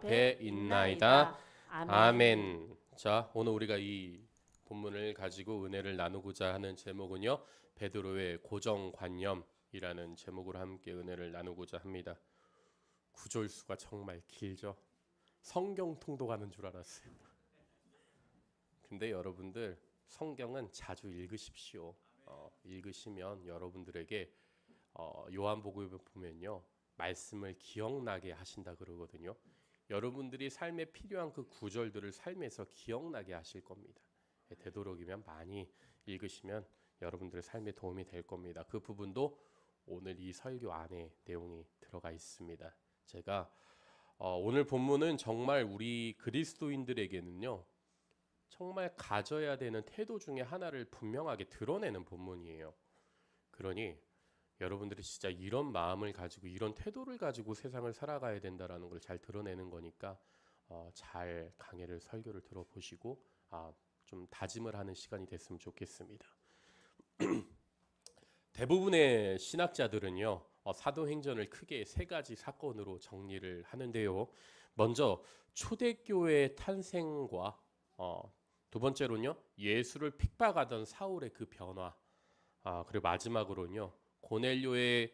배 있나이다. 아멘. 자, 오늘 우리가 이 본문을 가지고 은혜를 나누고자 하는 제목은요, 베드로의 고정관념이라는 제목으로 함께 은혜를 나누고자 합니다. 구절수가 정말 길죠. 성경 통독하는 줄 알았어요. 근데 여러분들 성경은 자주 읽으십시오. 읽으시면 여러분들에게 요한복음을 보면요, 말씀을 기억나게 하신다 그러거든요. 여러분들이 삶에 필요한 그 구절들을 삶에서 기억나게 하실 겁니다. 되도록이면 많이 읽으시면 여러분들의 삶에 도움이 될 겁니다. 그 부분도 오늘 이 설교 안에 내용이 들어가 있습니다. 제가 오늘 본문은 정말 우리 그리스도인들에게는요, 정말 가져야 되는 태도 중에 하나를 분명하게 드러내는 본문이에요. 그러니 여러분들이 진짜 이런 마음을 가지고 이런 태도를 가지고 세상을 살아가야 된다라는 걸 잘 드러내는 거니까 잘 강해를 설교를 들어보시고 좀 다짐을 하는 시간이 됐으면 좋겠습니다. 대부분의 신학자들은요, 사도행전을 크게 세 가지 사건으로 정리를 하는데요. 먼저 초대교회 탄생과 두 번째로는요, 예수를 핍박하던 사울의 그 변화, 그리고 마지막으로는요, 고넬료의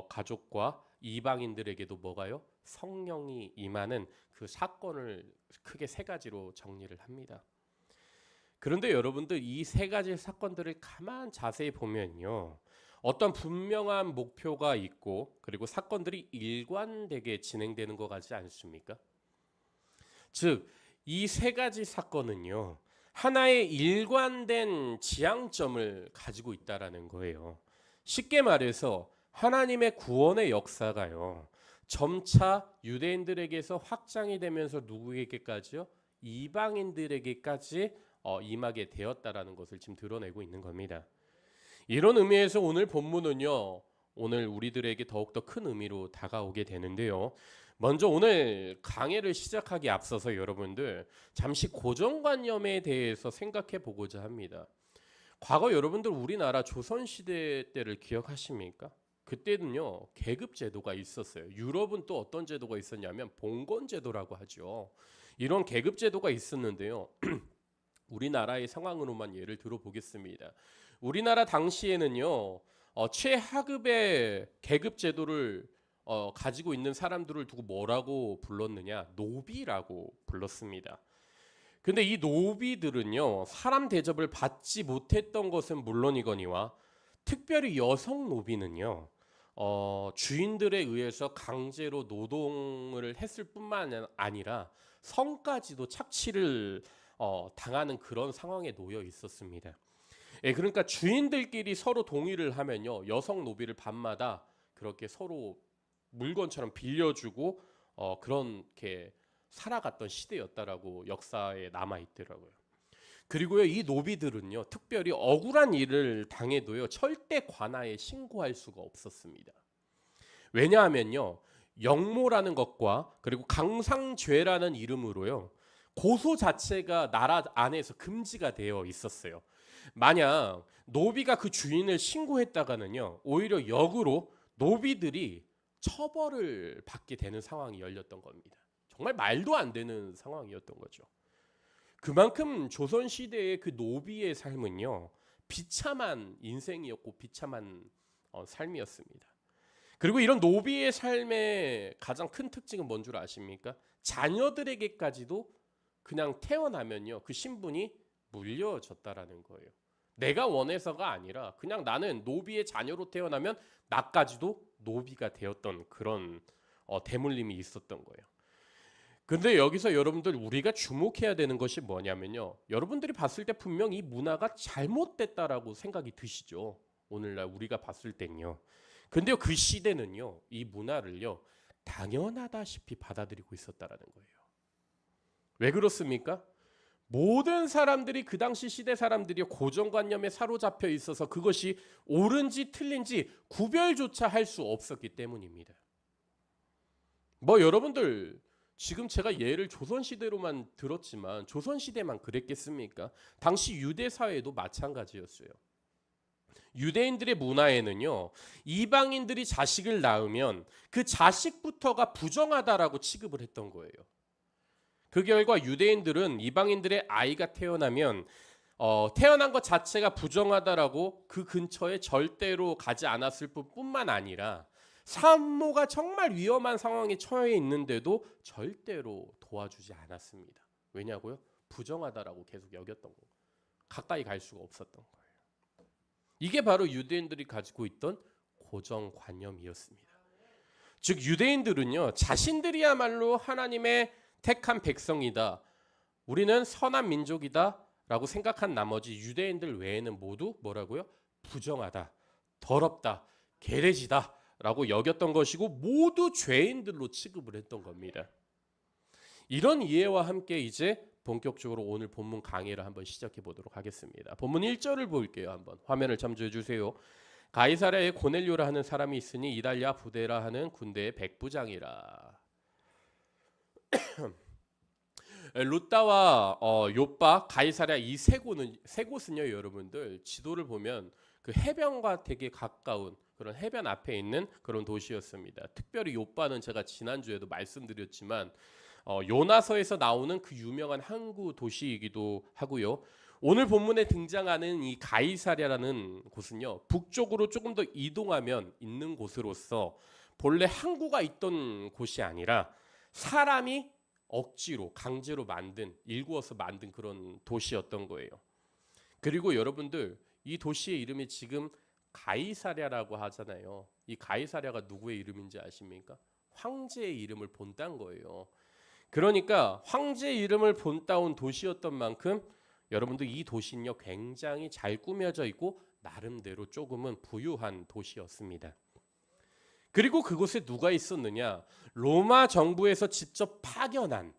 가족과 이방인들에게도 뭐가요? 성령이 임하는 그 사건을 크게 세 가지로 정리를 합니다. 그런데 여러분들 이 세 가지 사건들을 가만 자세히 보면요, 어떤 분명한 목표가 있고 그리고 사건들이 일관되게 진행되는 것 같지 않습니까? 즉, 이 세 가지 사건은요, 하나의 일관된 지향점을 가지고 있다라는 거예요. 쉽게 말해서 하나님의 구원의 역사가요, 점차 유대인들에게서 확장이 되면서 누구에게까지요? 이방인들에게까지 임하게 되었다라는 것을 지금 드러내고 있는 겁니다. 이런 의미에서 오늘 본문은요, 오늘 우리들에게 더욱더 큰 의미로 다가오게 되는데요. 먼저 오늘 강해를 시작하기 앞서서 여러분들 잠시 고정관념에 대해서 생각해 보고자 합니다. 과거 여러분들 우리나라 조선시대 때를 기억하십니까? 그때는요, 계급제도가 있었어요. 유럽은 또 어떤 제도가 있었냐면 봉건제도라고 하죠. 이런 계급제도가 있었는데요. 우리나라의 상황으로만 예를 들어보겠습니다. 우리나라 당시에는요, 최하급의 계급제도를 가지고 있는 사람들을 두고 뭐라고 불렀느냐? 노비라고 불렀습니다. 근데 이 노비들은요, 사람 대접을 받지 못했던 것은 물론이거니와 특별히 여성 노비는요, 주인들에 의해서 강제로 노동을 했을 뿐만 아니라 성까지도 착취를 당하는 그런 상황에 놓여 있었습니다. 그러니까 주인들끼리 서로 동의를 하면요, 여성 노비를 밤마다 그렇게 서로 물건처럼 빌려주고 그렇게 살아갔던 시대였다라고 역사에 남아 있더라고요. 그리고요, 이 노비들은요, 특별히 억울한 일을 당해도요, 절대 관아에 신고할 수가 없었습니다. 왜냐하면요, 영모라는 것과 그리고 강상죄라는 이름으로요, 고소 자체가 나라 안에서 금지가 되어 있었어요. 만약 노비가 그 주인을 신고했다가는요, 오히려 역으로 노비들이 처벌을 받게 되는 상황이 열렸던 겁니다. 정말 말도 안 되는 상황이었던 거죠. 그만큼 조선시대의 그 노비의 삶은요, 비참한 인생이었고 비참한 삶이었습니다. 그리고 이런 노비의 삶의 가장 큰 특징은 뭔 줄 아십니까? 자녀들에게까지도 그냥 태어나면요, 그 신분이 물려졌다라는 거예요. 내가 원해서가 아니라 그냥 나는 노비의 자녀로 태어나면 나까지도 노비가 되었던 그런 대물림이 있었던 거예요. 근데 여기서 여러분들 우리가 주목해야 되는 것이 뭐냐면요, 여러분들이 봤을 때 분명 이 문화가 잘못됐다라고 생각이 드시죠. 오늘날 우리가 봤을 땐요. 근데 그 시대는요, 이 문화를요, 당연하다시피 받아들이고 있었다라는 거예요. 왜 그렇습니까? 모든 사람들이 그 당시 시대 사람들이 고정관념에 사로잡혀 있어서 그것이 옳은지 틀린지 구별조차 할 수 없었기 때문입니다. 여러분들 지금 제가 예를 조선시대로만 들었지만 조선시대만 그랬겠습니까? 당시 유대사회도 마찬가지였어요. 유대인들의 문화에는요, 이방인들이 자식을 낳으면 그 자식부터가 부정하다라고 취급을 했던 거예요. 그 결과 유대인들은 이방인들의 아이가 태어나면 태어난 것 자체가 부정하다라고 그 근처에 절대로 가지 않았을 뿐만 아니라 산모가 정말 위험한 상황에 처해 있는데도 절대로 도와주지 않았습니다. 왜냐고요? 부정하다라고 계속 여겼던 거고 가까이 갈 수가 없었던 거예요. 이게 바로 유대인들이 가지고 있던 고정관념이었습니다. 즉 유대인들은요, 자신들이야말로 하나님의 택한 백성이다, 우리는 선한 민족이다 라고 생각한 나머지 유대인들 외에는 모두 뭐라고요? 부정하다, 더럽다, 게레지다 라고 여겼던 것이고 모두 죄인들로 취급을 했던 겁니다. 이런 이해와 함께 이제 본격적으로 오늘 본문 강의를 한번 시작해 보도록 하겠습니다. 본문 1절을 볼게요. 한번 화면을 참조해 주세요. 가이사랴에 고넬료라 하는 사람이 있으니 이달랴 부데라 하는 군대의 백부장이라. 루따와 요빠, 가이사랴 이 세 곳은요, 여러분들 지도를 보면 그 해변과 되게 가까운 그런 해변 앞에 있는 그런 도시였습니다. 특별히 요빠는 제가 지난주에도 말씀드렸지만 요나서에서 나오는 그 유명한 항구 도시이기도 하고요. 오늘 본문에 등장하는 이 가이사랴라는 곳은요, 북쪽으로 조금 더 이동하면 있는 곳으로서 본래 항구가 있던 곳이 아니라 사람이 억지로 강제로 일구어서 만든 그런 도시였던 거예요. 그리고 여러분들 이 도시의 이름이 지금 가이사랴라고 하잖아요. 이 가이사랴가 누구의 이름인지 아십니까? 황제의 이름을 본딴 거예요. 그러니까 황제의 이름을 본따온 도시였던 만큼 여러분들 이 도시는요, 굉장히 잘 꾸며져 있고 나름대로 조금은 부유한 도시였습니다. 그리고 그곳에 누가 있었느냐? 로마 정부에서 직접 파견한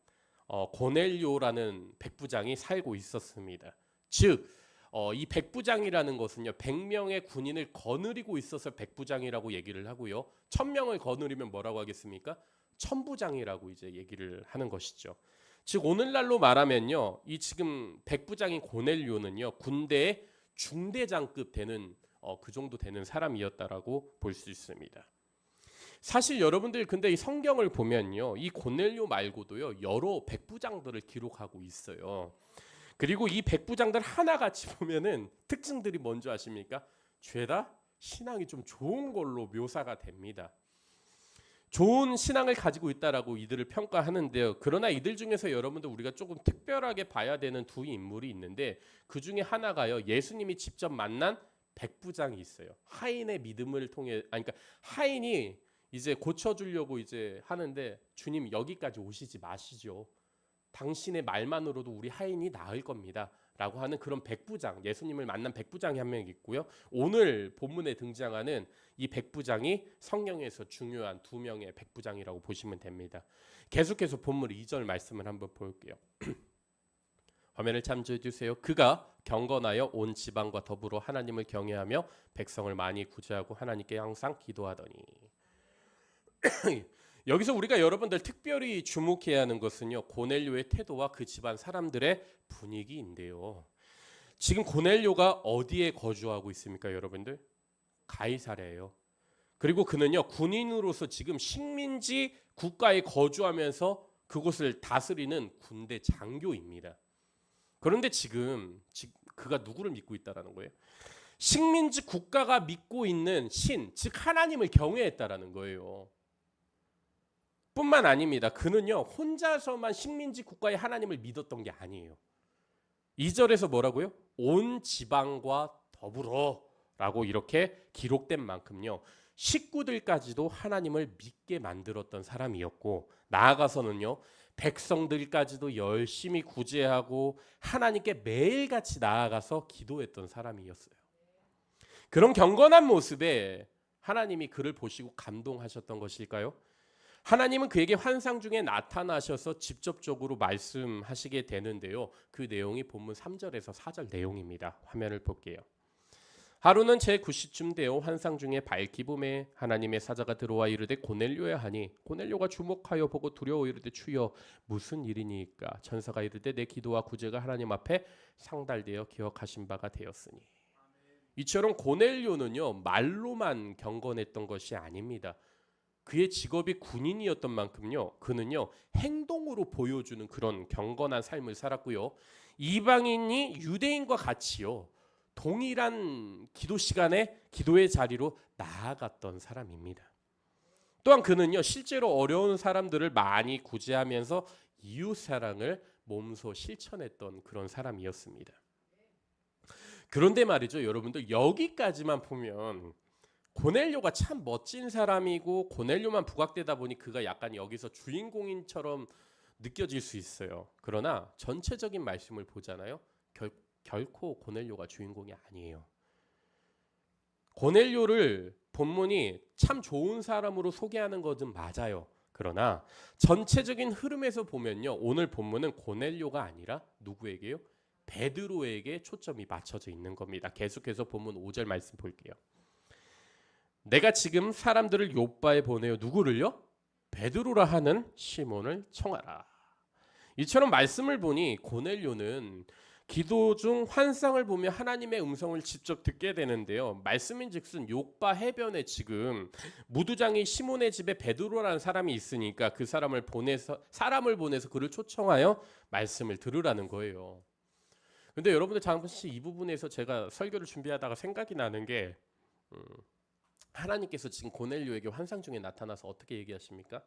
고넬료라는 백부장이 살고 있었습니다. 즉 이 백부장이라는 것은요, 100명의 군인을 거느리고 있어서 백부장이라고 얘기를 하고요, 1000명을 거느리면 뭐라고 하겠습니까? 천부장이라고 이제 얘기를 하는 것이죠. 즉 오늘날로 말하면요, 이 지금 백부장인 고넬료는요, 군대의 중대장급 되는 그 정도 되는 사람이었다라고 볼 수 있습니다. 사실 여러분들 근데 이 성경을 보면요, 이 고넬료 말고도요 여러 백부장들을 기록하고 있어요. 그리고 이 백부장들 하나같이 보면은 특징들이 뭔지 아십니까? 죄다 신앙이 좀 좋은 걸로 묘사가 됩니다. 좋은 신앙을 가지고 있다라고 이들을 평가하는데요. 그러나 이들 중에서 여러분들 우리가 조금 특별하게 봐야 되는 두 인물이 있는데 그 중에 하나가요, 예수님이 직접 만난 백부장이 있어요. 하인의 믿음을 통해, 그러니까 하인이 이제 고쳐주려고 이제 하는데 주님 여기까지 오시지 마시죠. 당신의 말만으로도 우리 하인이 나을 겁니다. 라고 하는 그런 백부장, 예수님을 만난 백부장이 한 명 있고요. 오늘 본문에 등장하는 이 백부장이 성경에서 중요한 두 명의 백부장이라고 보시면 됩니다. 계속해서 본문 2절 말씀을 한번 볼게요. 화면을 참조해 주세요. 그가 경건하여 온 지방과 더불어 하나님을 경외하며 백성을 많이 구제하고 하나님께 항상 기도하더니. 여기서 우리가 여러분들 특별히 주목해야 하는 것은요, 고넬료의 태도와 그 집안 사람들의 분위기인데요. 지금 고넬료가 어디에 거주하고 있습니까, 여러분들? 가이사랴예요. 그리고 그는요, 군인으로서 지금 식민지 국가에 거주하면서 그곳을 다스리는 군대 장교입니다. 그런데 지금 그가 누구를 믿고 있다라는 거예요? 식민지 국가가 믿고 있는 신, 즉 하나님을 경외했다라는 거예요. 뿐만 아닙니다. 그는요, 혼자서만 식민지 국가의 하나님을 믿었던 게 아니에요. 2절에서 뭐라고요? 온 지방과 더불어 라고 이렇게 기록된 만큼요, 식구들까지도 하나님을 믿게 만들었던 사람이었고, 나아가서는요, 백성들까지도 열심히 구제하고 하나님께 매일같이 나아가서 기도했던 사람이었어요. 그런 경건한 모습에 하나님이 그를 보시고 감동하셨던 것일까요? 하나님은 그에게 환상 중에 나타나셔서 직접적으로 말씀하시게 되는데요. 그 내용이 본문 3절에서 4절 내용입니다. 화면을 볼게요. 하루는 제9시쯤 되어 환상 중에 밝기 봄에 하나님의 사자가 들어와 이르되 고넬료야 하니, 고넬료가 주목하여 보고 두려워 이르되 주여 무슨 일이니까? 천사가 이르되 내 기도와 구제가 하나님 앞에 상달되어 기억하신 바가 되었으니. 이처럼 고넬료는요, 말로만 경건했던 것이 아닙니다. 그의 직업이 군인이었던 만큼요, 그는요 행동으로 보여주는 그런 경건한 삶을 살았고요. 이방인이 유대인과 같이요 동일한 기도 시간에 기도의 자리로 나아갔던 사람입니다. 또한 그는요 실제로 어려운 사람들을 많이 구제하면서 이웃 사랑을 몸소 실천했던 그런 사람이었습니다. 그런데 말이죠, 여러분들, 여기까지만 보면 고넬료가 참 멋진 사람이고 고넬료만 부각되다 보니 그가 약간 여기서 주인공인처럼 느껴질 수 있어요. 그러나 전체적인 말씀을 보잖아요. 결코 고넬료가 주인공이 아니에요. 고넬료를 본문이 참 좋은 사람으로 소개하는 것은 맞아요. 그러나 전체적인 흐름에서 보면요, 오늘 본문은 고넬료가 아니라 누구에게요? 베드로에게 초점이 맞춰져 있는 겁니다. 계속해서 본문 5절 말씀 볼게요. 내가 지금 사람들을 요바에 보내어 누구를요? 베드로라 하는 시몬을 청하라. 이처럼 말씀을 보니 고넬료는 기도 중 환상을 보며 하나님의 음성을 직접 듣게 되는데요. 말씀인즉슨 욥바 해변에 지금 무두장이 시몬의 집에 베드로라는 사람이 있으니까 그 사람을 보내서 그를 초청하여 말씀을 들으라는 거예요. 근데 여러분들 잠시 이 부분에서 제가 설교를 준비하다가 생각이 나는 게 하나님께서 지금 고넬료에게 환상 중에 나타나서 어떻게 얘기하십니까?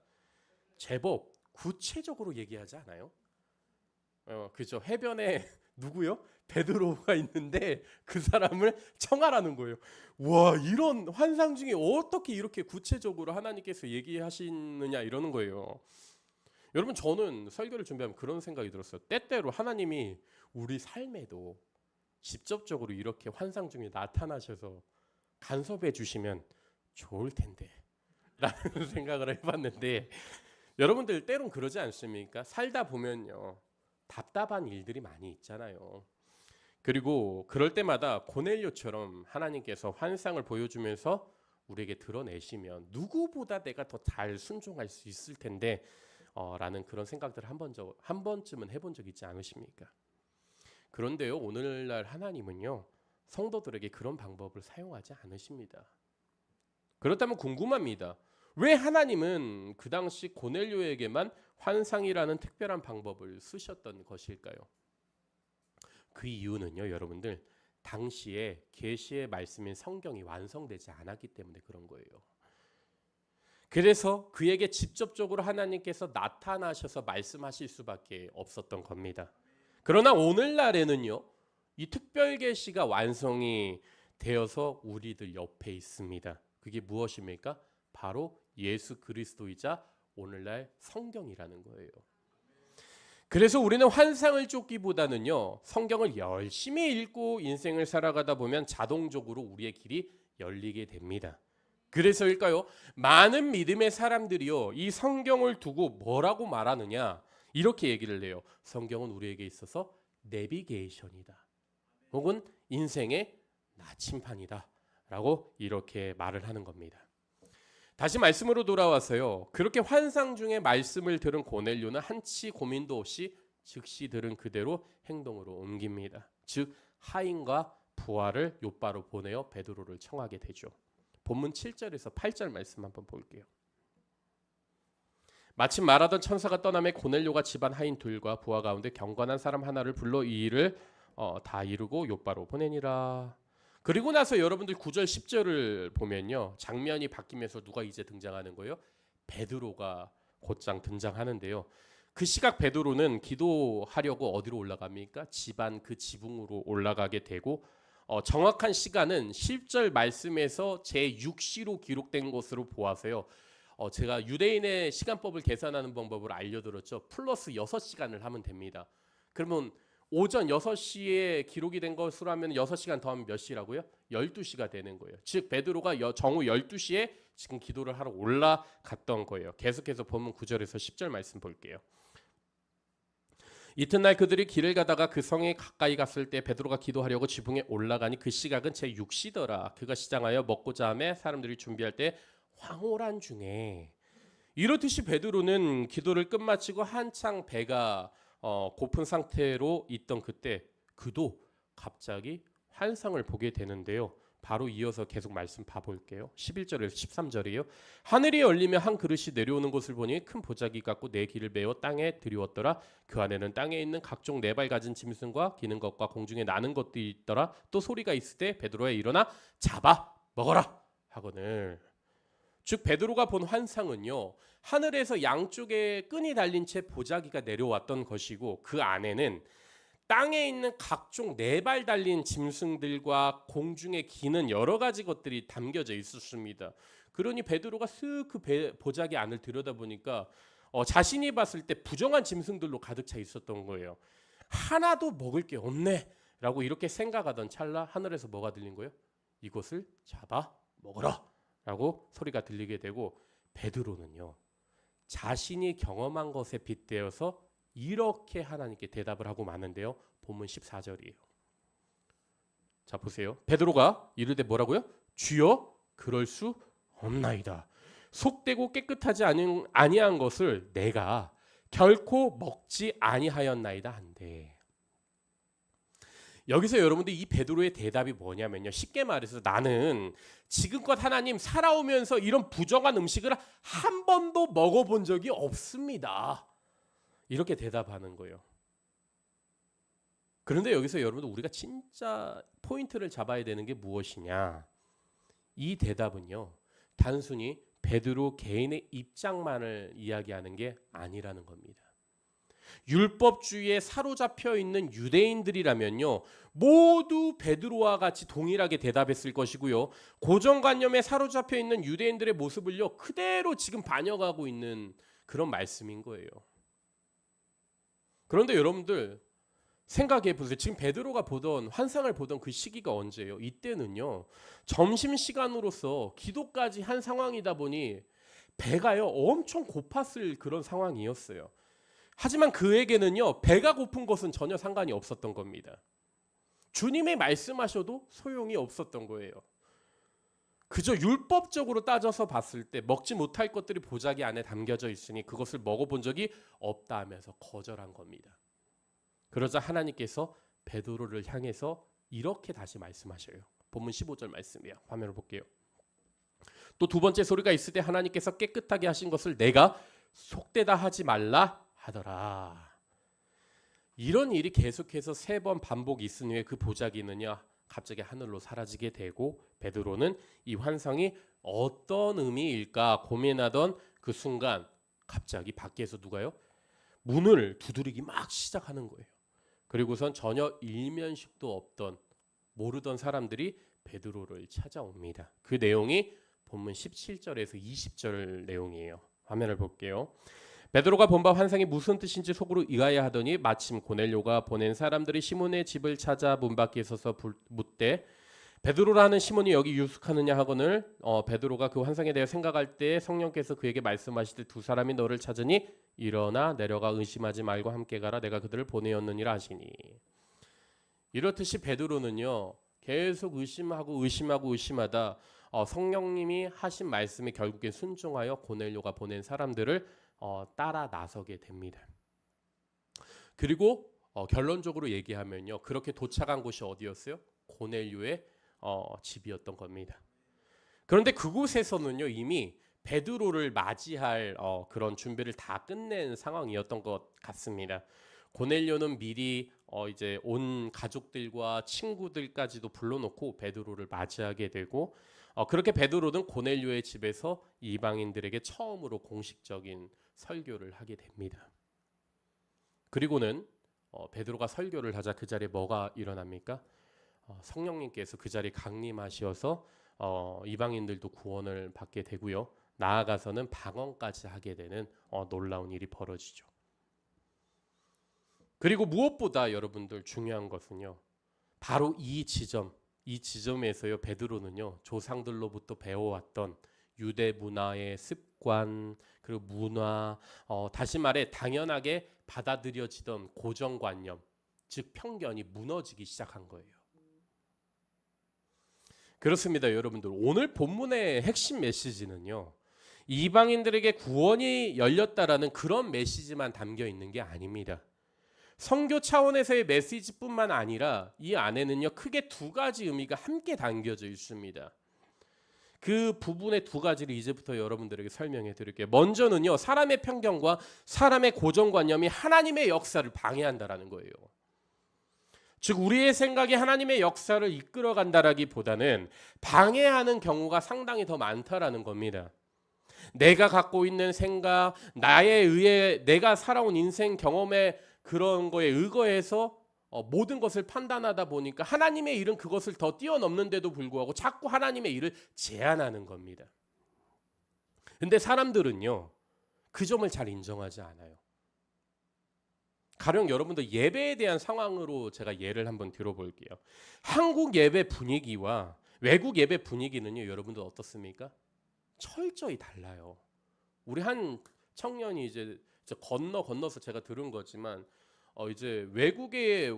제법 구체적으로 얘기하지 않아요? 그죠? 해변에 누구요? 베드로가 있는데 그 사람을 청하라는 거예요. 와, 이런 환상 중에 어떻게 이렇게 구체적으로 하나님께서 얘기하시느냐 이러는 거예요. 여러분, 저는 설교를 준비하면 그런 생각이 들었어요. 때때로 하나님이 우리 삶에도 직접적으로 이렇게 환상 중에 나타나셔서 간섭해 주시면 좋을 텐데 라는 생각을 해봤는데, 여러분들 때론 그러지 않습니까? 살다 보면요 답답한 일들이 많이 있잖아요. 그리고 그럴 때마다 고넬료처럼 하나님께서 환상을 보여주면서 우리에게 드러내시면 누구보다 내가 더 잘 순종할 수 있을 텐데 라는 그런 생각들을 한 번쯤은 해본 적 있지 않으십니까? 그런데요, 오늘날 하나님은요 성도들에게 그런 방법을 사용하지 않으십니다. 그렇다면 궁금합니다. 왜 하나님은 그 당시 고넬료에게만 환상이라는 특별한 방법을 쓰셨던 것일까요? 그 이유는요, 여러분들, 당시에 계시의 말씀인 성경이 완성되지 않았기 때문에 그런 거예요. 그래서 그에게 직접적으로 하나님께서 나타나셔서 말씀하실 수밖에 없었던 겁니다. 그러나 오늘날에는요, 이 특별 계시가 완성이 되어서 우리들 옆에 있습니다. 그게 무엇입니까? 바로 예수 그리스도이자 오늘날 성경이라는 거예요. 그래서 우리는 환상을 쫓기보다는요, 성경을 열심히 읽고 인생을 살아가다 보면 자동적으로 우리의 길이 열리게 됩니다. 그래서일까요? 많은 믿음의 사람들이요, 이 성경을 두고 뭐라고 말하느냐, 이렇게 얘기를 해요. 성경은 우리에게 있어서 내비게이션이다, 혹은 인생의 나침판이다 라고 이렇게 말을 하는 겁니다. 다시 말씀으로 돌아와서요, 그렇게 환상 중에 말씀을 들은 고넬료는 한치 고민도 없이 즉시 들은 그대로 행동으로 옮깁니다. 즉 하인과 부하를 욥바로 보내어 베드로를 청하게 되죠. 본문 7절에서 8절 말씀 한번 볼게요. 마침 말하던 천사가 떠나매 고넬료가 집안 하인 둘과 부하 가운데 경건한 사람 하나를 불러 이 일을 다 이루고 욥바로 보내니라. 그리고 나서 여러분들 9절 10절을 보면요, 장면이 바뀌면서 누가 이제 등장하는 거예요? 베드로가 곧장 등장하는데요. 그 시각 베드로는 기도하려고 어디로 올라갑니까? 집안 그 지붕으로 올라가게 되고, 정확한 시간은 10절 말씀에서 제6시로 기록된 것으로 보아서요, 제가 유대인의 시간법을 계산하는 방법을 알려드렸죠. 플러스 6시간을 하면 됩니다. 그러면 오전 6시에 기록이 된 것으로 하면 6시간 더하면 몇 시라고요? 12시가 되는 거예요. 즉 베드로가 정오 12시에 지금 기도를 하러 올라갔던 거예요. 계속해서 본문 9절에서 10절 말씀 볼게요. 이튿날 그들이 길을 가다가 그 성에 가까이 갔을 때 베드로가 기도하려고 지붕에 올라가니 그 시각은 제6시더라. 그가 시장하여 먹고자 하매 사람들이 준비할 때 황홀한 중에, 이렇듯이 베드로는 기도를 끝마치고 한창 배가 고픈 상태로 있던 그때 그도 갑자기 환상을 보게 되는데요. 바로 이어서 계속 말씀 봐볼게요. 11절에서 13절이에요. 하늘이 열리며 한 그릇이 내려오는 것을 보니 큰 보자기 같고 네 길을 메어 땅에 들이웠더라. 그 안에는 땅에 있는 각종 네 발 가진 짐승과 기는 것과 공중에 나는 것들이 있더라. 또 소리가 있으되 베드로야 일어나 잡아 먹어라 하거늘. 즉 베드로가 본 환상은요, 하늘에서 양쪽에 끈이 달린 채 보자기가 내려왔던 것이고 그 안에는 땅에 있는 각종 네 발 달린 짐승들과 공중에 기는 여러 가지 것들이 담겨져 있었습니다. 그러니 베드로가 쓱 그 보자기 안을 들여다보니까 자신이 봤을 때 부정한 짐승들로 가득 차 있었던 거예요. 하나도 먹을 게 없네 라고 이렇게 생각하던 찰나 하늘에서 뭐가 들린 거예요? 이것을 잡아 먹어라 라고 소리가 들리게 되고, 베드로는요 자신이 경험한 것에 빗대어서 이렇게 하나님께 대답을 하고 마는데요. 본문 14절이에요. 자 보세요. 베드로가 이르되 뭐라고요? 주여 그럴 수 없나이다. 속되고 깨끗하지 아니한 것을 내가 결코 먹지 아니하였나이다 한데, 여기서 여러분들 이 베드로의 대답이 뭐냐면요, 쉽게 말해서 나는 지금껏 하나님 살아오면서 이런 부정한 음식을 한 번도 먹어본 적이 없습니다. 이렇게 대답하는 거예요. 그런데 여기서 여러분들 우리가 진짜 포인트를 잡아야 되는 게 무엇이냐, 이 대답은요 단순히 베드로 개인의 입장만을 이야기하는 게 아니라는 겁니다. 율법주의에 사로잡혀 있는 유대인들이라면요 모두 베드로와 같이 동일하게 대답했을 것이고요, 고정관념에 사로잡혀 있는 유대인들의 모습을요 그대로 지금 반영하고 있는 그런 말씀인 거예요. 그런데 여러분들 생각해 보세요. 지금 베드로가 보던 환상을 보던 그 시기가 언제예요? 이때는요 점심시간으로서 기도까지 한 상황이다 보니 배가요 엄청 고팠을 그런 상황이었어요. 하지만 그에게는요 배가 고픈 것은 전혀 상관이 없었던 겁니다. 주님이 말씀하셔도 소용이 없었던 거예요. 그저 율법적으로 따져서 봤을 때 먹지 못할 것들이 보자기 안에 담겨져 있으니 그것을 먹어본 적이 없다 하면서 거절한 겁니다. 그러자 하나님께서 베드로를 향해서 이렇게 다시 말씀하셔요. 본문 15절 말씀이에요. 화면을 볼게요. 또 두 번째 소리가 있을 때 하나님께서 깨끗하게 하신 것을 내가 속되다 하지 말라 하더라. 이런 일이 계속해서 3번 반복이 있은 후에 그 보자기는요 갑자기 하늘로 사라지게 되고, 베드로는 이 환상이 어떤 의미일까 고민하던 그 순간 갑자기 밖에서 누가요? 문을 두드리기 막 시작하는 거예요. 그리고선 전혀 일면식도 없던 모르던 사람들이 베드로를 찾아옵니다. 그 내용이 본문 17절에서 20절 내용이에요. 화면을 볼게요. 베드로가 본 바 환상이 무슨 뜻인지 속으로 의아해 하더니 마침 고넬료가 보낸 사람들이 시몬의 집을 찾아 문 밖에 서서 묻되 베드로라는 시몬이 여기 유숙하느냐 하거늘, 베드로가 그 환상에 대해 생각할 때 성령께서 그에게 말씀하시되 두 사람이 너를 찾으니 일어나 내려가 의심하지 말고 함께 가라 내가 그들을 보내었느니라 하시니. 이렇듯이 베드로는요 계속 의심하다 성령님이 하신 말씀에 결국에 순종하여 고넬료가 보낸 사람들을 따라 나서게 됩니다. 그리고 결론적으로 얘기하면요 그렇게 도착한 곳이 어디였어요? 고넬료의 집이었던 겁니다. 그런데 그곳에서는요 이미 베드로를 맞이할 그런 준비를 다 끝낸 상황이었던 것 같습니다. 고넬료는 미리 이제 온 가족들과 친구들까지도 불러놓고 베드로를 맞이하게 되고, 그렇게 베드로는 고넬료의 집에서 이방인들에게 처음으로 공식적인 설교를 하게 됩니다. 그리고는 베드로가 설교를 하자 그 자리에 뭐가 일어납니까? 성령님께서 그 자리에 강림하셔서 이방인들도 구원을 받게 되고요. 나아가서는 방언까지 하게 되는 놀라운 일이 벌어지죠. 그리고 무엇보다 여러분들 중요한 것은요. 바로 이 지점에서요. 베드로는요. 조상들로부터 배워왔던 유대 문화의 습관, 그리고 문화, 다시 말해 당연하게 받아들여지던 고정관념, 즉 편견이 무너지기 시작한 거예요. 그렇습니다, 여러분들. 오늘 본문의 핵심 메시지는요. 이방인들에게 구원이 열렸다라는 그런 메시지만 담겨 있는 게 아닙니다. 선교 차원에서의 메시지뿐만 아니라 이 안에는요 크게 두 가지 의미가 함께 담겨져 있습니다. 그 부분의 두 가지를 이제부터 여러분들에게 설명해 드릴게요. 먼저는요 사람의 편견과 사람의 고정관념이 하나님의 역사를 방해한다라는 거예요. 즉 우리의 생각이 하나님의 역사를 이끌어간다라기보다는 방해하는 경우가 상당히 더 많다라는 겁니다. 내가 갖고 있는 생각, 나에 의해 내가 살아온 인생 경험의 그런 거에 의거해서 모든 것을 판단하다 보니까 하나님의 일은 그것을 더 뛰어넘는데도 불구하고 자꾸 하나님의 일을 제한하는 겁니다. 근데 사람들은요 그 점을 잘 인정하지 않아요. 가령 여러분들 예배에 대한 상황으로 제가 예를 한번 들어볼게요. 한국 예배 분위기와 외국 예배 분위기는요 여러분들 어떻습니까? 철저히 달라요. 우리 한 청년이 이제 건너서 제가 들은 거지만 이제 외국의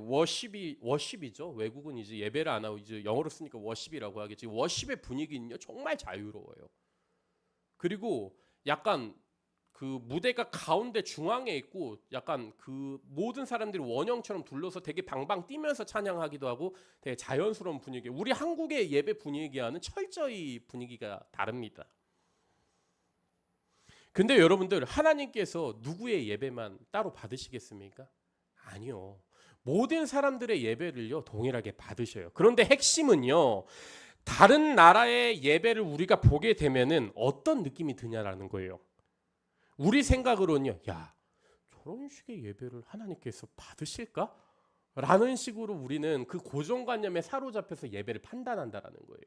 워십이죠. 외국은 이제 예배를 안 하고 이제 영어로 쓰니까 워십이라고 하겠지. 워십의 분위기는요 정말 자유로워요. 그리고 약간 그 무대가 가운데 중앙에 있고 약간 그 모든 사람들이 원형처럼 둘러서 되게 방방 뛰면서 찬양하기도 하고 되게 자연스러운 분위기. 우리 한국의 예배 분위기와는 철저히 분위기가 다릅니다. 근데 여러분들 하나님께서 누구의 예배만 따로 받으시겠습니까? 아니요. 모든 사람들의 예배를요 동일하게 받으셔요. 그런데 핵심은요 다른 나라의 예배를 우리가 보게 되면은 어떤 느낌이 드냐라는 거예요. 우리 생각으로는요, 야 저런 식의 예배를 하나님께서 받으실까? 라는 식으로 우리는 그 고정관념에 사로잡혀서 예배를 판단한다라는 거예요.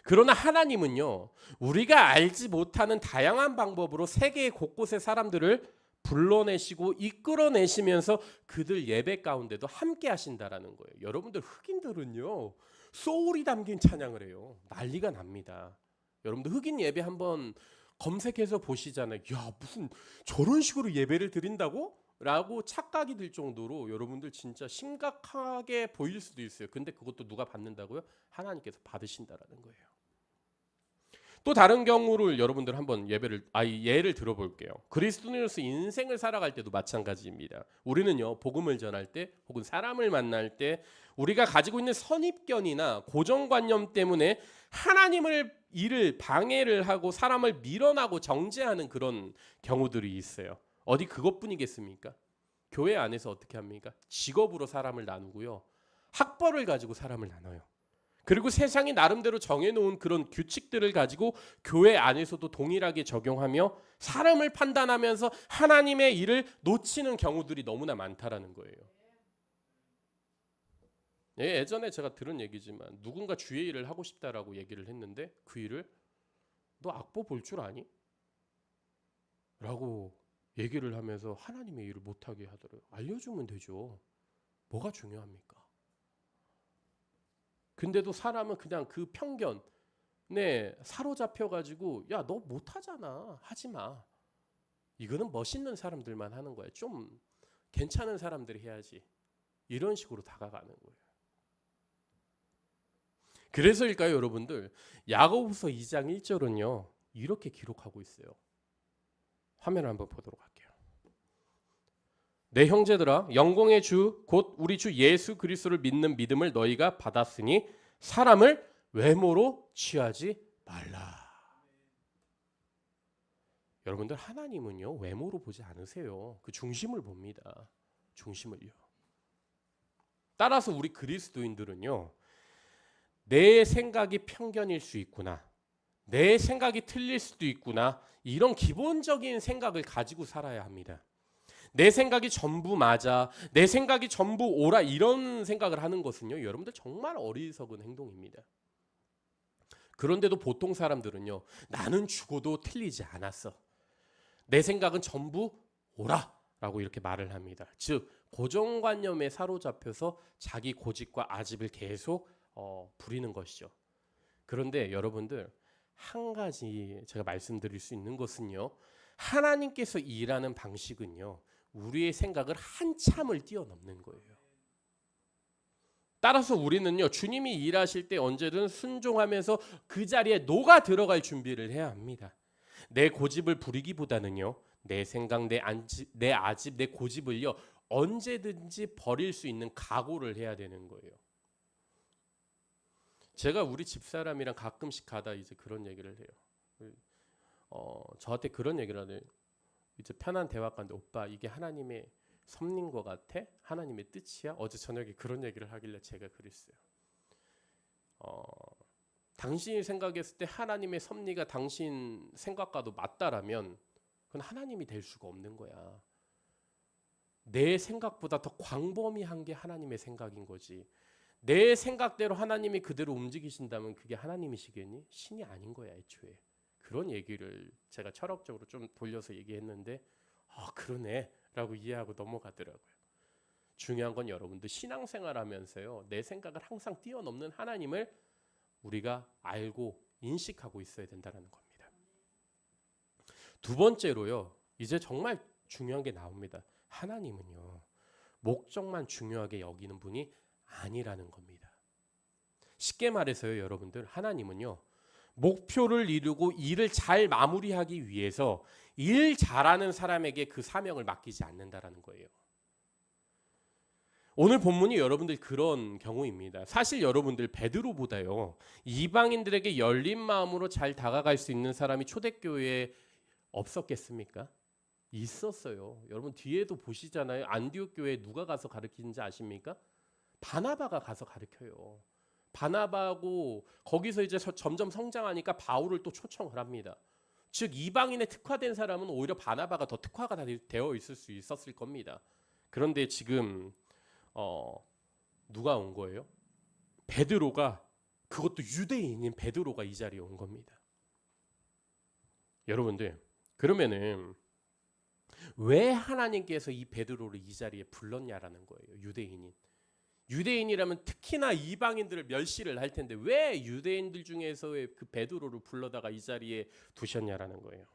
그러나 하나님은요 우리가 알지 못하는 다양한 방법으로 세계 곳곳의 사람들을 불러내시고 이끌어내시면서 그들 예배 가운데도 함께 하신다라는 거예요. 여러분들 흑인들은요 소울이 담긴 찬양을 해요. 난리가 납니다. 여러분들 흑인 예배 한번 검색해서 보시잖아요. 야 무슨 저런 식으로 예배를 드린다고? 라고 착각이 들 정도로 여러분들 진짜 심각하게 보일 수도 있어요. 근데 그것도 누가 받는다고요? 하나님께서 받으신다라는 거예요. 또 다른 경우를 여러분들 한번 예를 들어볼게요. 그리스도인으로서 인생을 살아갈 때도 마찬가지입니다. 우리는요 복음을 전할 때 혹은 사람을 만날 때 우리가 가지고 있는 선입견이나 고정관념 때문에 하나님을 일을 방해를 하고 사람을 밀어나고 정죄하는 그런 경우들이 있어요. 어디 그것뿐이겠습니까? 교회 안에서 어떻게 합니까? 직업으로 사람을 나누고요. 학벌을 가지고 사람을 나눠요. 그리고 세상이 나름대로 정해놓은 그런 규칙들을 가지고 교회 안에서도 동일하게 적용하며 사람을 판단하면서 하나님의 일을 놓치는 경우들이 너무나 많다라는 거예요. 예전에 제가 들은 얘기지만 누군가 주의 일을 하고 싶다라고 얘기를 했는데 그 일을 너 악보 볼 줄 아니? 라고 얘기를 하면서 하나님의 일을 못하게 하더라고요. 알려주면 되죠. 뭐가 중요합니까? 근데도 사람은 그냥 그 편견에 사로잡혀가지고 야 너 못하잖아 하지마. 이거는 멋있는 사람들만 하는 거야. 좀 괜찮은 사람들이 해야지. 이런 식으로 다가가는 거예요. 그래서일까요 여러분들? 야고보서 2장 1절은요 이렇게 기록하고 있어요. 화면을 한번 보도록 할게요. 내 형제들아 영광의 주 곧 우리 주 예수 그리스도를 믿는 믿음을 너희가 받았으니 사람을 외모로 취하지 말라. 여러분들 하나님은요 외모로 보지 않으세요. 그 중심을 봅니다. 중심을요. 따라서 우리 그리스도인들은요 내 생각이 편견일 수 있구나. 내 생각이 틀릴 수도 있구나. 이런 기본적인 생각을 가지고 살아야 합니다. 내 생각이 전부 맞아, 내 생각이 전부 옳아 이런 생각을 하는 것은요 여러분들 정말 어리석은 행동입니다. 그런데도 보통 사람들은요 나는 죽어도 틀리지 않았어, 내 생각은 전부 옳아 라고 이렇게 말을 합니다. 즉 고정관념에 사로잡혀서 자기 고집과 아집을 계속 부리는 것이죠. 그런데 여러분들 한 가지 제가 말씀드릴 수 있는 것은요 하나님께서 일하는 방식은요 우리의 생각을 한참을 뛰어넘는 거예요. 따라서 우리는요 주님이 일하실 때 언제든 순종하면서 그 자리에 녹아 들어갈 준비를 해야 합니다. 내 고집을 부리기보다는요 내 생각, 내 아집, 내 고집을요 언제든지 버릴 수 있는 각오를 해야 되는 거예요. 제가 우리 집사람이랑 가끔씩 가다 이제 그런 얘기를 해요. 저한테 그런 얘기를 하네요. 이제 편한 대화 가운데 오빠 이게 하나님의 섭리인 것 같아? 하나님의 뜻이야? 어제 저녁에 그런 얘기를 하길래 제가 그랬어요. 당신이 생각했을 때 하나님의 섭리가 당신 생각과도 맞다라면 그건 하나님이 될 수가 없는 거야. 내 생각보다 더 광범위한 게 하나님의 생각인 거지. 내 생각대로 하나님이 그대로 움직이신다면 그게 하나님이시겠니? 신이 아닌 거야 애초에. 그런 얘기를 제가 철학적으로 좀 돌려서 얘기했는데 그러네 라고 이해하고 넘어가더라고요. 중요한 건 여러분들 신앙생활하면서요 내 생각을 항상 뛰어넘는 하나님을 우리가 알고 인식하고 있어야 된다는 겁니다. 두 번째로요 이제 정말 중요한 게 나옵니다. 하나님은요 목적만 중요하게 여기는 분이 아니라는 겁니다. 쉽게 말해서요 여러분들 하나님은요 목표를 이루고 일을 잘 마무리하기 위해서 일 잘하는 사람에게 그 사명을 맡기지 않는다라는 거예요. 오늘 본문이 여러분들 그런 경우입니다. 사실 여러분들 베드로보다요 이방인들에게 열린 마음으로 잘 다가갈 수 있는 사람이 초대교회에 없었겠습니까? 있었어요. 여러분 뒤에도 보시잖아요. 안디옥 교회에 누가 가서 가르치는지 아십니까? 바나바가 가서 가르쳐요. 바나바하고 거기서 이제 점점 성장하니까 바울을 또 초청을 합니다. 즉 이방인에 특화된 사람은 오히려 바나바가 더 특화가 되어 있을 수 있었을 겁니다. 그런데 지금 누가 온 거예요? 베드로가, 그것도 유대인인 베드로가 이 자리에 온 겁니다. 여러분들 그러면은 왜 하나님께서 이 베드로를 이 자리에 불렀냐라는 거예요. 유대인이라면 특히나 이방인들을 멸시를 할 텐데 왜 유대인들 중에서의 그 베드로를 불러다가 이 자리에 두셨냐라는 거예요.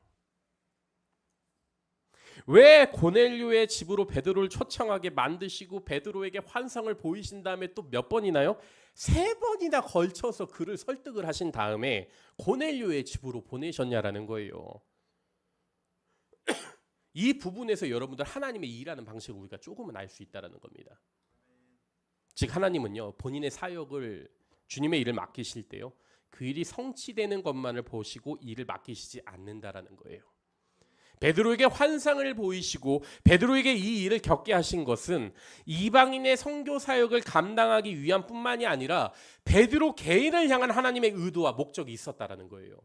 왜 고넬료의 집으로 베드로를 초청하게 만드시고 베드로에게 환상을 보이신 다음에 또 몇 번이나요? 3번이나 걸쳐서 그를 설득을 하신 다음에 고넬료의 집으로 보내셨냐라는 거예요. 이 부분에서 여러분들 하나님의 일하는 방식을 우리가 조금은 알 수 있다는 겁니다. 즉 하나님은요 본인의 사역을 주님의 일을 맡기실 때요 그 일이 성취되는 것만을 보시고 일을 맡기시지 않는다라는 거예요. 베드로에게 환상을 보이시고 베드로에게 이 일을 겪게 하신 것은 이방인의 선교 사역을 감당하기 위한 뿐만이 아니라 베드로 개인을 향한 하나님의 의도와 목적이 있었다라는 거예요.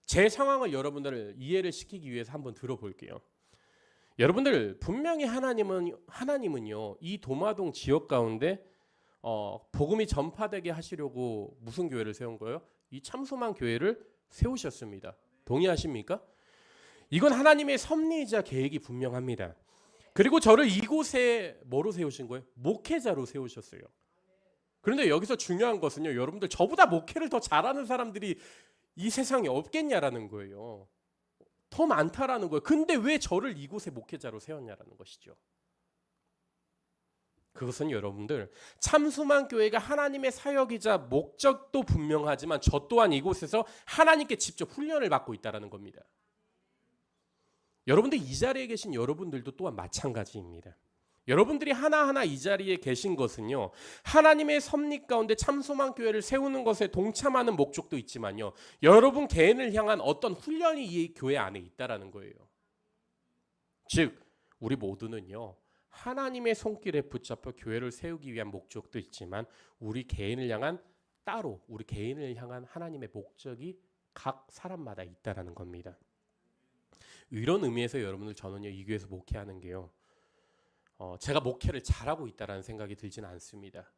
제 상황을 여러분들 이해를 시키기 위해서 한번 들어볼게요. 여러분들 분명히 하나님은요 이 도마동 지역 가운데 복음이 전파되게 하시려고 무슨 교회를 세운 거예요? 이 참소만 교회를 세우셨습니다. 동의하십니까? 이건 하나님의 섭리이자 계획이 분명합니다. 그리고 저를 이곳에 뭐로 세우신 거예요? 목회자로 세우셨어요. 그런데 여기서 중요한 것은요 여러분들 저보다 목회를 더 잘하는 사람들이 이 세상에 없겠냐라는 거예요. 더 많다라는 거예요. 근데 왜 저를 이곳에 목회자로 세웠냐라는 것이죠. 그것은 여러분들 참수만 교회가 하나님의 사역이자 목적도 분명하지만 저 또한 이곳에서 하나님께 직접 훈련을 받고 있다는 겁니다. 여러분들 이 자리에 계신 여러분들도 또한 마찬가지입니다. 여러분들이 하나하나 이 자리에 계신 것은요 하나님의 섭리 가운데 참소만 교회를 세우는 것에 동참하는 목적도 있지만요 여러분 개인을 향한 어떤 훈련이 이 교회 안에 있다라는 거예요. 즉 우리 모두는요 하나님의 손길에 붙잡혀 교회를 세우기 위한 목적도 있지만 우리 개인을 향한 따로 우리 개인을 향한 하나님의 목적이 각 사람마다 있다라는 겁니다. 이런 의미에서 여러분들 저는요 이 교회에서 목회하는 게요 제가 목회를 잘하고 있다라는 생각이 들지는 않습니다.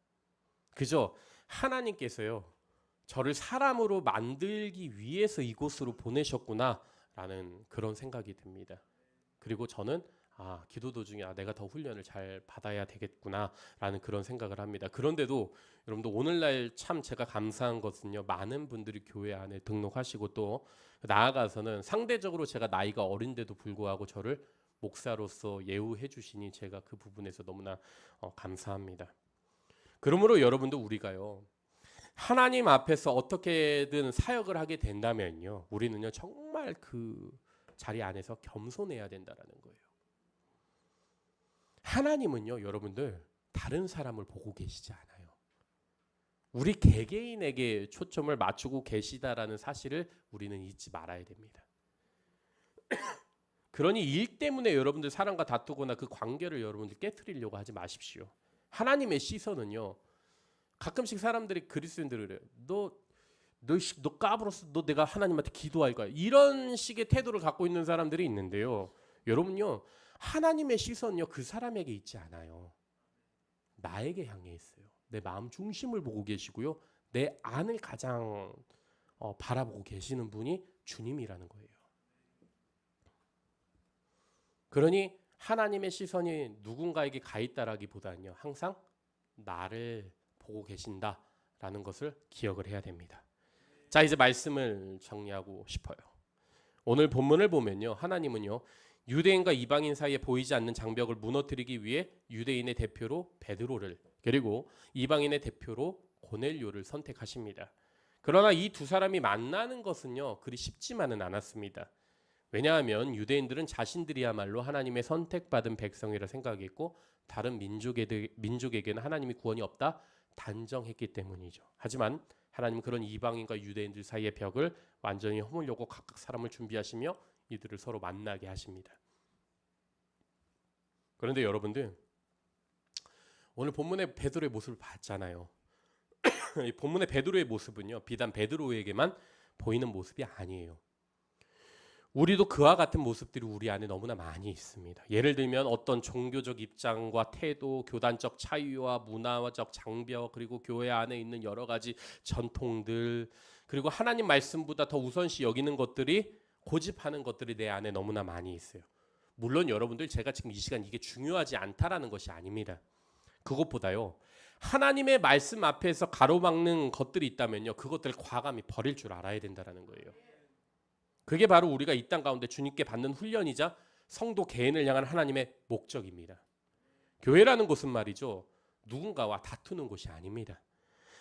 그저 하나님께서요 저를 사람으로 만들기 위해서 이곳으로 보내셨구나라는 그런 생각이 듭니다. 그리고 저는 기도 도중에 내가 더 훈련을 잘 받아야 되겠구나라는 그런 생각을 합니다. 그런데도 여러분들 오늘날 참 제가 감사한 것은요 많은 분들이 교회 안에 등록하시고 또 나아가서는 상대적으로 제가 나이가 어린데도 불구하고 저를 목사로서 예우해 주시니 제가 그 부분에서 너무나 감사합니다. 그러므로 여러분도 우리가요 하나님 앞에서 어떻게든 사역을 하게 된다면요 우리는요 정말 그 자리 안에서 겸손해야 된다라는 거예요. 하나님은요, 여러분들 다른 사람을 보고 계시지 않아요. 우리 개개인에게 초점을 맞추고 계시다라는 사실을 우리는 잊지 말아야 됩니다. 그러니 일 때문에 여러분들 사람과 다투거나 그 관계를 여러분들 깨트리려고 하지 마십시오. 하나님의 시선은요, 가끔씩 사람들이 그리스도인들을 그래요. 너 까불었어. 너 내가 하나님한테 기도할 거야. 이런 식의 태도를 갖고 있는 사람들이 있는데요. 여러분요, 하나님의 시선은요, 그 사람에게 있지 않아요. 나에게 향해 있어요. 내 마음 중심을 보고 계시고요. 내 안을 가장 바라보고 계시는 분이 주님이라는 거예요. 그러니 하나님의 시선이 누군가에게 가 있다라기보다는요, 항상 나를 보고 계신다라는 것을 기억을 해야 됩니다. 자, 이제 말씀을 정리하고 싶어요. 오늘 본문을 보면요, 하나님은요, 유대인과 이방인 사이에 보이지 않는 장벽을 무너뜨리기 위해 유대인의 대표로 베드로를, 그리고 이방인의 대표로 고넬료를 선택하십니다. 그러나 이 두 사람이 만나는 것은요, 그리 쉽지만은 않았습니다. 왜냐하면 유대인들은 자신들이야말로 하나님의 선택받은 백성이라 생각했고 다른 민족에게는 하나님의 구원이 없다 단정했기 때문이죠. 하지만 하나님은 그런 이방인과 유대인들 사이의 벽을 완전히 허물려고 각각 사람을 준비하시며 이들을 서로 만나게 하십니다. 그런데 여러분들, 오늘 본문의 베드로의 모습을 봤잖아요. 이 본문의 베드로의 모습은요, 비단 베드로에게만 보이는 모습이 아니에요. 우리도 그와 같은 모습들이 우리 안에 너무나 많이 있습니다. 예를 들면 어떤 종교적 입장과 태도, 교단적 차이와 문화적 장벽, 그리고 교회 안에 있는 여러 가지 전통들, 그리고 하나님 말씀보다 더 우선시 여기는 것들이, 고집하는 것들이 내 안에 너무나 많이 있어요. 물론 여러분들, 제가 지금 이 시간 이게 중요하지 않다라는 것이 아닙니다. 그것보다요, 하나님의 말씀 앞에서 가로막는 것들이 있다면요, 그것들을 과감히 버릴 줄 알아야 된다는 거예요. 그게 바로 우리가 이 땅 가운데 주님께 받는 훈련이자 성도 개인을 향한 하나님의 목적입니다. 교회라는 곳은 말이죠, 누군가와 다투는 곳이 아닙니다.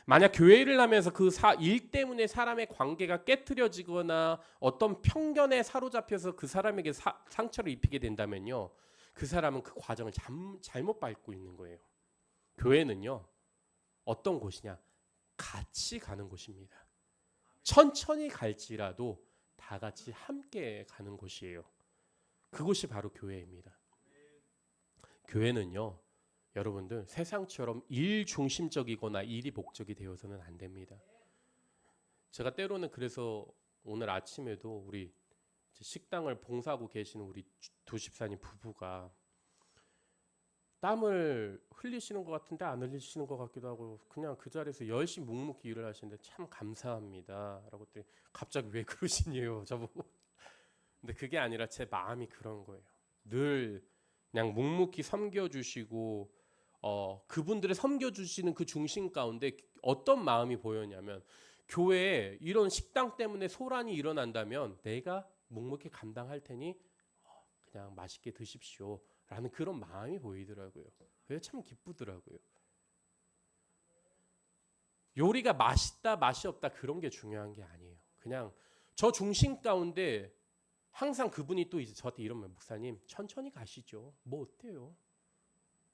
만약 교회를 하면서 그 일 때문에 사람의 관계가 깨트려지거나 어떤 편견에 사로잡혀서 그 사람에게 상처를 입히게 된다면요, 그 사람은 그 과정을 잘못 밟고 있는 거예요. 교회는요, 어떤 곳이냐? 같이 가는 곳입니다. 천천히 갈지라도 다 같이 함께 가는 곳이에요. 그곳이 바로 교회입니다. 교회는요, 여러분들 세상처럼 일 중심적이거나 일이 목적이 되어서는 안 됩니다. 제가 때로는 그래서 오늘 아침에도 우리 식당을 봉사하고 계시는 우리 도십사님 부부가 땀을 흘리시는 것 같은데 안 흘리시는 것 같기도 하고 그냥 그 자리에서 열심히 묵묵히 일을 하시는데 참 감사합니다 라고 했더니 갑자기 왜 그러시니요 저보고. 근데 그게 아니라 제 마음이 그런 거예요. 늘 그냥 묵묵히 섬겨주시고 그분들의 섬겨주시는 그 중심 가운데 어떤 마음이 보였냐면, 교회에 이런 식당 때문에 소란이 일어난다면 내가 묵묵히 감당할 테니 그냥 맛있게 드십시오 라는 그런 마음이 보이더라고요. 그게 참 기쁘더라고요. 요리가 맛있다 맛이 없다 그런 게 중요한 게 아니에요. 그냥 저 중심 가운데 항상 그분이 또 이제 저한테 이러면, 목사님 천천히 가시죠. 뭐 어때요?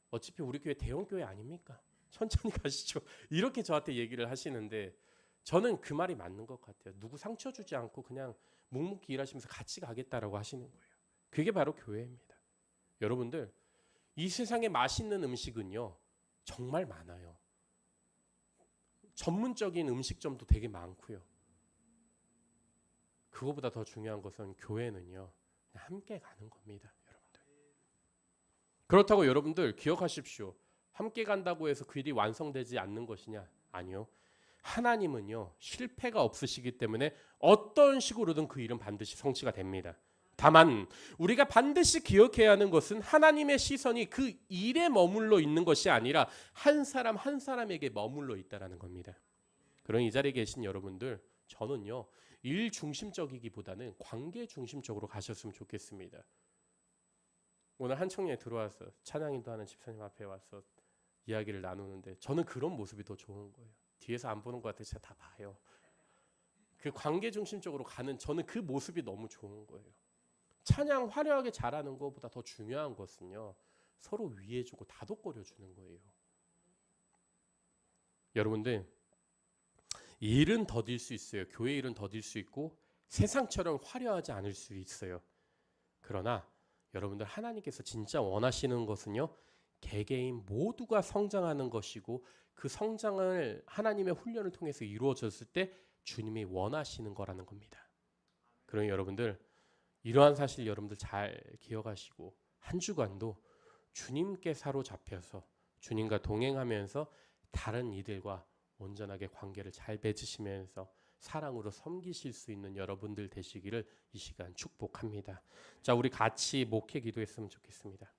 어차피 우리 교회 대형 교회 아닙니까? 천천히 가시죠. 이렇게 저한테 얘기를 하시는데 저는 그 말이 맞는 것 같아요. 누구 상처 주지 않고 그냥 묵묵히 일하시면서 같이 가겠다라고 하시는 거예요. 그게 바로 교회입니다. 여러분들, 이 세상에 맛있는 음식은요 정말 많아요. 전문적인 음식점도 되게 많고요. 그거보다 더 중요한 것은 교회는요 함께 가는 겁니다. 여러분들, 그렇다고 여러분들 기억하십시오. 함께 간다고 해서 그 일이 완성되지 않는 것이냐? 아니요. 하나님은요 실패가 없으시기 때문에 어떤 식으로든 그 일은 반드시 성취가 됩니다. 다만 우리가 반드시 기억해야 하는 것은 하나님의 시선이 그 일에 머물러 있는 것이 아니라 한 사람 한 사람에게 머물러 있다라는 겁니다. 그러니 이 자리에 계신 여러분들, 저는요 일 중심적이기보다는 관계 중심적으로 가셨으면 좋겠습니다. 오늘 한 청년이 들어와서 찬양인도 하는 집사님 앞에 와서 이야기를 나누는데 저는 그런 모습이 더 좋은 거예요. 뒤에서 안 보는 것 같아서 제가 다 봐요. 그 관계 중심적으로 가는 저는 그 모습이 너무 좋은 거예요. 찬양 화려하게 잘하는 것보다 더 중요한 것은요, 서로 위해주고 다독거려 주는 거예요. 여러분들, 일은 더딜 수 있어요. 교회 일은 더딜 수 있고 세상처럼 화려하지 않을 수 있어요. 그러나 여러분들, 하나님께서 진짜 원하시는 것은요, 개개인 모두가 성장하는 것이고, 그 성장을 하나님의 훈련을 통해서 이루어졌을 때 주님이 원하시는 거라는 겁니다. 그러니 여러분들, 이러한 사실 여러분들 잘 기억하시고, 한 주간도 주님께 사로잡혀서 주님과 동행하면서 다른 이들과 온전하게 관계를 잘 맺으시면서 사랑으로 섬기실 수 있는 여러분들 되시기를 이 시간 축복합니다. 자, 우리 같이 목회 기도했으면 좋겠습니다.